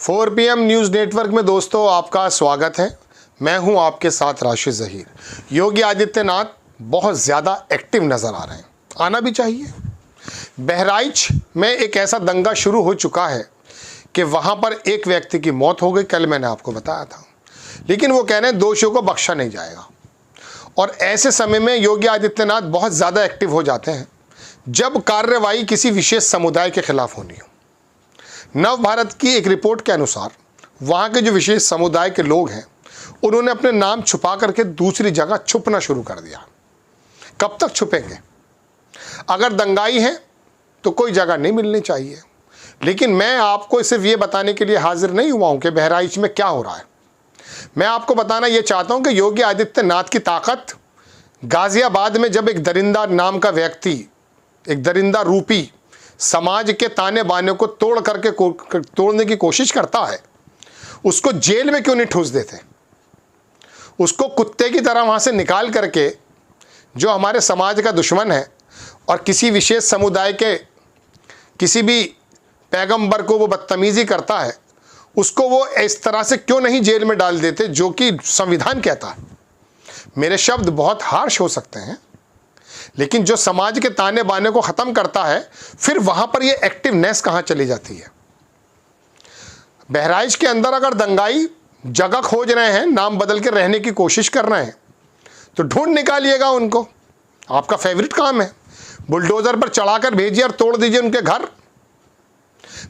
4 PM news network में दोस्तों आपका स्वागत है। मैं हूं आपके साथ राशिद ज़हीर। योगी आदित्यनाथ बहुत ज़्यादा एक्टिव नज़र आ रहे हैं, आना भी चाहिए। बहराइच में एक ऐसा दंगा शुरू हो चुका है कि वहां पर एक व्यक्ति की मौत हो गई, कल मैंने आपको बताया था, लेकिन वो कह रहे हैं दोषियों को बख्शा नहीं जाएगा। और ऐसे समय में योगी आदित्यनाथ बहुत ज़्यादा एक्टिव हो जाते हैं जब कार्रवाई किसी विशेष समुदाय के खिलाफ होनी हो। नव भारत की एक रिपोर्ट के अनुसार वहाँ के जो विशेष समुदाय के लोग हैं उन्होंने अपने नाम छुपा करके दूसरी जगह छुपना शुरू कर दिया। कब तक छुपेंगे? अगर दंगाई है तो कोई जगह नहीं मिलनी चाहिए, लेकिन मैं आपको सिर्फ ये बताने के लिए हाजिर नहीं हुआ हूँ कि बहराइच में क्या हो रहा है। मैं आपको बताना ये चाहता हूँ कि योगी आदित्यनाथ की ताकत गाजियाबाद में जब एक दरिंदा नाम का व्यक्ति, एक दरिंदा रूपी समाज के ताने बाने को तोड़ने की कोशिश करता है, उसको जेल में क्यों नहीं ठूस देते? उसको कुत्ते की तरह वहाँ से निकाल करके जो हमारे समाज का दुश्मन है और किसी विशेष समुदाय के किसी भी पैगंबर को वो बदतमीज़ी करता है, उसको वो इस तरह से क्यों नहीं जेल में डाल देते जो कि संविधान कहता है। मेरे शब्द बहुत हार्श हो सकते हैं, लेकिन जो समाज के ताने बाने को ख़त्म करता है, फिर वहाँ पर ये एक्टिवनेस कहाँ चली जाती है? बहराइच के अंदर अगर दंगाई जगह खोज रहे हैं, नाम बदल के रहने की कोशिश कर रहे हैं, तो ढूंढ निकालिएगा उनको। आपका फेवरेट काम है, बुलडोज़र पर चढ़ाकर भेजिए और तोड़ दीजिए उनके घर।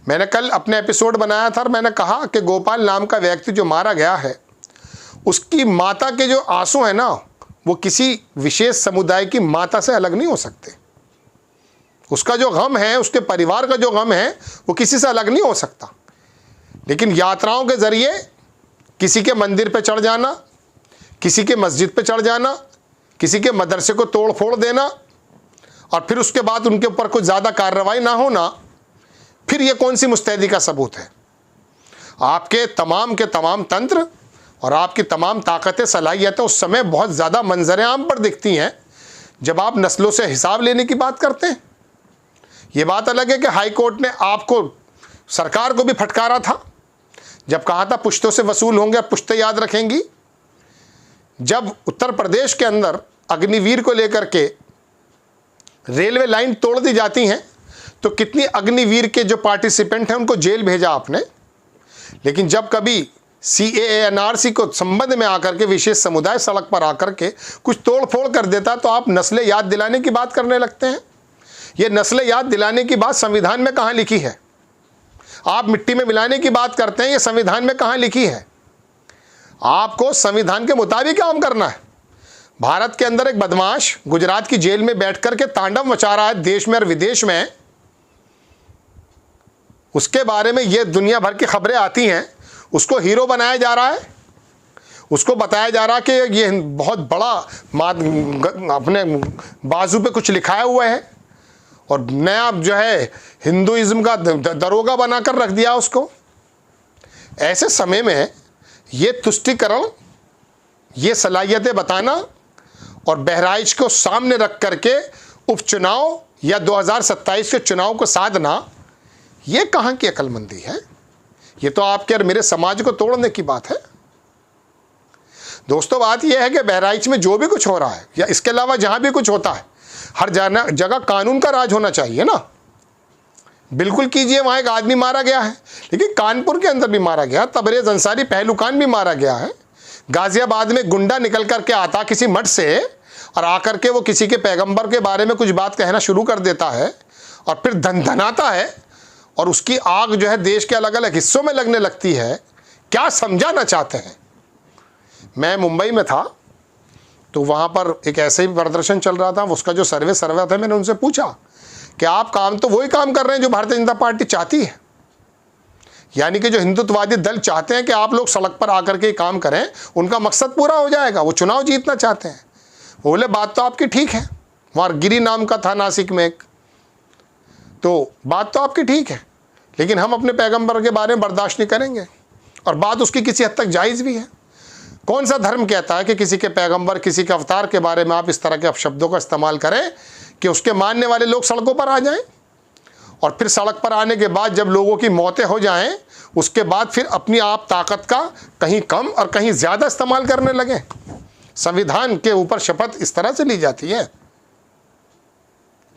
मैंने कल अपने एपिसोड बनाया था और मैंने कहा कि गोपाल नाम का व्यक्ति जो मारा गया है, उसकी माता के जो आंसू हैं ना, वो किसी विशेष समुदाय की माता से अलग नहीं हो सकते। उसका जो गम है, उसके परिवार का जो गम है, वो किसी से अलग नहीं हो सकता। लेकिन यात्राओं के ज़रिए किसी के मंदिर पे चढ़ जाना, किसी के मस्जिद पे चढ़ जाना, किसी के मदरसे को तोड़ फोड़ देना और फिर उसके बाद उनके ऊपर कुछ ज़्यादा कार्रवाई ना होना, फिर ये कौन सी मुस्तैदी का सबूत है? आपके तमाम के तमाम तंत्र और आपकी तमाम ताकतें, सलाहियतें उस समय बहुत ज़्यादा मंजर आम पर दिखती हैं जब आप नस्लों से हिसाब लेने की बात करते हैं। ये बात अलग है कि हाई कोर्ट ने आपको, सरकार को भी फटकारा था जब कहा था पुश्तों से वसूल होंगे, पुश्तें याद रखेंगी। जब उत्तर प्रदेश के अंदर अग्निवीर को लेकर के रेलवे लाइन तोड़ दी जाती हैं तो कितनी अग्निवीर के जो पार्टिसिपेंट हैं उनको जेल भेजा आपने। लेकिन जब कभी CAA NRC को संबंध में आकर के विशेष समुदाय सड़क पर आकर के कुछ तोड़ फोड़ कर देता तो आप नस्लें याद दिलाने की बात करने लगते हैं। ये नस्लें याद दिलाने की बात संविधान में कहाँ लिखी है? आप मिट्टी में मिलाने की बात करते हैं, ये संविधान में कहाँ लिखी है? आपको संविधान के मुताबिक काम करना है। भारत के अंदर एक बदमाश गुजरात की जेल में बैठ कर के तांडव मचा रहा है देश में और विदेश में, उसके बारे में ये दुनिया भर की खबरें आती हैं। उसको हीरो बनाया जा रहा है, उसको बताया जा रहा है कि ये बहुत बड़ा अपने बाजू पे कुछ लिखाया हुआ है और नया जो है हिंदुइज्म का दरोगा बनाकर रख दिया उसको। ऐसे समय में ये तुष्टीकरण, ये सलाहियतें बताना और बहराइच को सामने रख करके उपचुनाव या 2027 के चुनाव को साधना, ये कहाँ की अक्लमंदी है? ये तो आपके और मेरे समाज को तोड़ने की बात है। दोस्तों, बात यह है कि बहराइच में जो भी कुछ हो रहा है या इसके अलावा जहाँ भी कुछ होता है, हर जगह कानून का राज होना चाहिए ना। बिल्कुल कीजिए, वहाँ एक आदमी मारा गया है, लेकिन कानपुर के अंदर भी मारा गया, तबरेज़ अंसारी पहलुकान भी मारा गया है। गाज़ियाबाद में गुंडा निकल करके आता किसी मठ से और आकर के वो किसी के पैगंबर के बारे में कुछ बात कहना शुरू कर देता है और फिर धनधनाता है और उसकी आग जो है देश के अलग अलग हिस्सों में लगने लगती है। क्या समझाना चाहते हैं? मैं मुंबई में था तो वहाँ पर एक ऐसे ही प्रदर्शन चल रहा था, उसका जो सर्वे था, मैंने उनसे पूछा कि आप काम तो वही काम कर रहे हैं जो भारतीय जनता पार्टी चाहती है, यानी कि जो हिंदुत्ववादी दल चाहते हैं कि आप लोग सड़क पर आकर के काम करें, उनका मकसद पूरा हो जाएगा, वो चुनाव जीतना चाहते हैं। बोले बात तो आपकी ठीक है, वहाँ गिरी नाम का था नासिक में एक, तो बात तो आपकी ठीक है, लेकिन हम अपने पैगंबर के बारे में बर्दाश्त नहीं करेंगे। और बात उसकी किसी हद तक जायज़ भी है। कौन सा धर्म कहता है कि किसी के पैगंबर, किसी के अवतार के बारे में आप इस तरह के अपशब्दों का इस्तेमाल करें कि उसके मानने वाले लोग सड़कों पर आ जाएं? और फिर सड़क पर आने के बाद जब लोगों की मौतें हो जाएं, उसके बाद फिर अपनी आप ताकत का कहीं कम और कहीं ज़्यादा इस्तेमाल करने लगे। संविधान के ऊपर शपथ इस तरह से ली जाती है।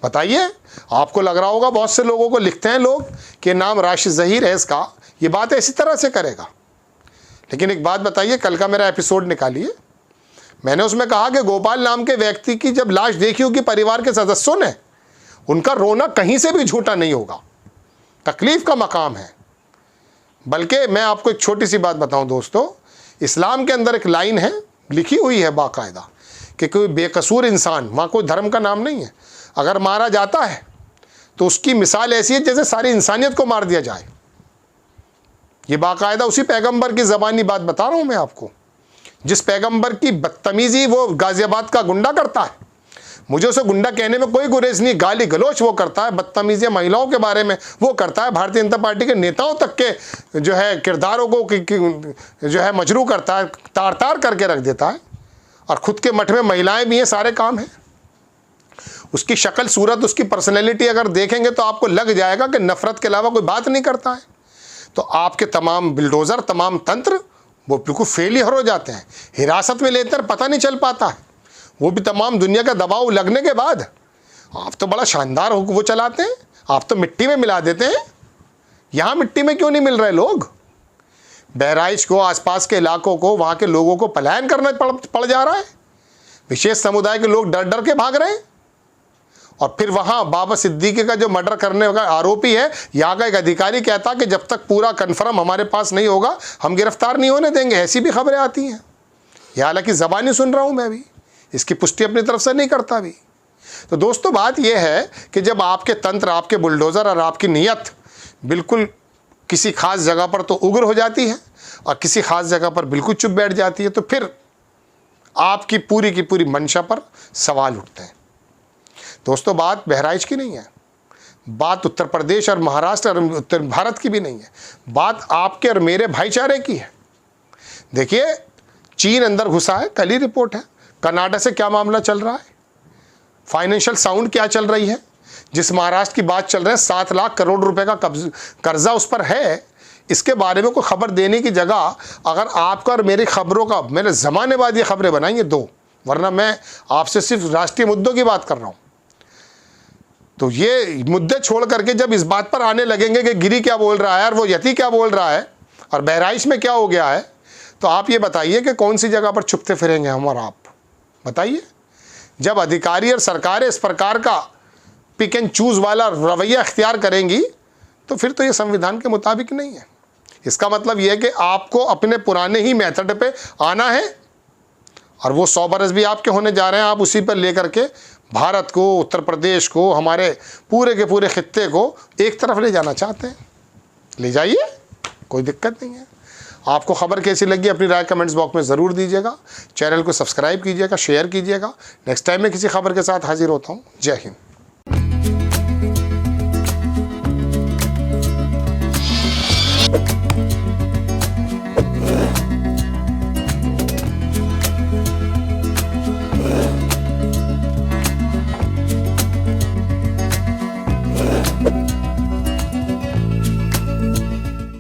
बताइए, आपको लग रहा होगा बहुत से लोगों को लिखते हैं लोग कि नाम राशिद ज़हीर है इसका, ये बात इसी तरह से करेगा। लेकिन एक बात बताइए, कल का मेरा एपिसोड निकालिए, मैंने उसमें कहा कि गोपाल नाम के व्यक्ति की जब लाश देखी होगी परिवार के सदस्यों ने, उनका रोना कहीं से भी झूठा नहीं होगा, तकलीफ का मकाम है। बल्कि मैं आपको एक छोटी सी बात बताऊं दोस्तों, इस्लाम के अंदर एक लाइन है, लिखी हुई है बाकायदा, कि कोई बेकसूर इंसान, वहाँ कोई धर्म का नाम नहीं है, अगर मारा जाता है तो उसकी मिसाल ऐसी है जैसे सारी इंसानियत को मार दिया जाए। ये बाकायदा उसी पैगंबर की ज़बानी बात बता रहा हूँ मैं आपको, जिस पैगंबर की बदतमीज़ी वो गाज़ियाबाद का गुंडा करता है। मुझे उसे गुंडा कहने में कोई गुरेज नहीं, गाली गलोच वो करता है, बदतमीज़ियाँ महिलाओं के बारे में वो करता है, भारतीय जनता पार्टी के नेताओं तक के जो है किरदारों को जो है मजरू करता है, तार तार करके रख देता है, और ख़ुद के मठ में महिलाएं भी हैं, सारे काम हैं। उसकी शक्ल सूरत, उसकी पर्सनैलिटी अगर देखेंगे तो आपको लग जाएगा कि नफ़रत के अलावा कोई बात नहीं करता है। तो आपके तमाम बिल्डोज़र, तमाम तंत्र वो बिल्कुल फेलियर हो जाते हैं, हिरासत में लेकर पता नहीं चल पाता है, वो भी तमाम दुनिया का दबाव लगने के बाद। आप तो बड़ा शानदार हो वो चलाते हैं, आप तो मिट्टी में मिला देते हैं। यहाँ मिट्टी में क्यों नहीं मिल रहे लोग? बहराइच को, आसपास के इलाकों को, वहाँ के लोगों को पलायन करना पड़ जा रहा है। विशेष समुदाय के लोग डर डर के भाग रहे हैं। और फिर वहाँ बाबा सिद्दीकी का जो मर्डर करने का आरोपी है, यहाँ का एक अधिकारी कहता कि जब तक पूरा कन्फर्म हमारे पास नहीं होगा हम गिरफ्तार नहीं होने देंगे। ऐसी भी खबरें आती हैं। यह हालांकि ज़बानी सुन रहा हूँ मैं भी, इसकी पुष्टि अपनी तरफ से नहीं करता भी। तो दोस्तों बात यह है कि जब आपके तंत्र, आपके बुलडोज़र और आपकी नीयत बिल्कुल किसी ख़ास जगह पर तो उग्र हो जाती है और किसी ख़ास जगह पर बिल्कुल चुप बैठ जाती है, तो फिर आपकी पूरी की पूरी मंशा पर सवाल उठते हैं। दोस्तों बात बहराइच की नहीं है, बात उत्तर प्रदेश और महाराष्ट्र और उत्तर भारत की भी नहीं है, बात आपके और मेरे भाईचारे की है। देखिए, चीन अंदर घुसा है, कल ही रिपोर्ट है। कनाडा से क्या मामला चल रहा है, फाइनेंशियल साउंड क्या चल रही है, जिस महाराष्ट्र की बात चल रही है 7 लाख करोड़ रुपए का कर्जा उस पर है, इसके बारे में कोई खबर देने की जगह अगर आपका और मेरी खबरों का, मेरे ज़माने बाद ये खबरें बनाएंगे दो, वरना मैं आपसे सिर्फ राष्ट्रीय मुद्दों की बात कर रहा हूँ। तो ये मुद्दे छोड़ करके जब इस बात पर आने लगेंगे कि गिरी क्या बोल रहा है और वो यति क्या बोल रहा है और बहराइच में क्या हो गया है, तो आप ये बताइए कि कौन सी जगह पर छुपते फिरेंगे हम और आप? बताइए। जब अधिकारी और सरकारें इस प्रकार का पिक एंड चूज़ वाला रवैया अख्तियार करेंगी तो फिर तो ये संविधान के मुताबिक नहीं है। इसका मतलब ये है कि आपको अपने पुराने ही मेथड पे आना है और वो 100 बरस भी आपके होने जा रहे हैं। आप उसी पर लेकर के भारत को, उत्तर प्रदेश को, हमारे पूरे के पूरे खित्ते को एक तरफ ले जाना चाहते हैं। ले जाइए, कोई दिक्कत नहीं है। आपको खबर कैसी लगी अपनी राय कमेंट्स बॉक्स में ज़रूर दीजिएगा। चैनल को सब्सक्राइब कीजिएगा, शेयर कीजिएगा। नेक्स्ट टाइम मैं किसी खबर के साथ हाजिर होता हूँ। जय हिंद।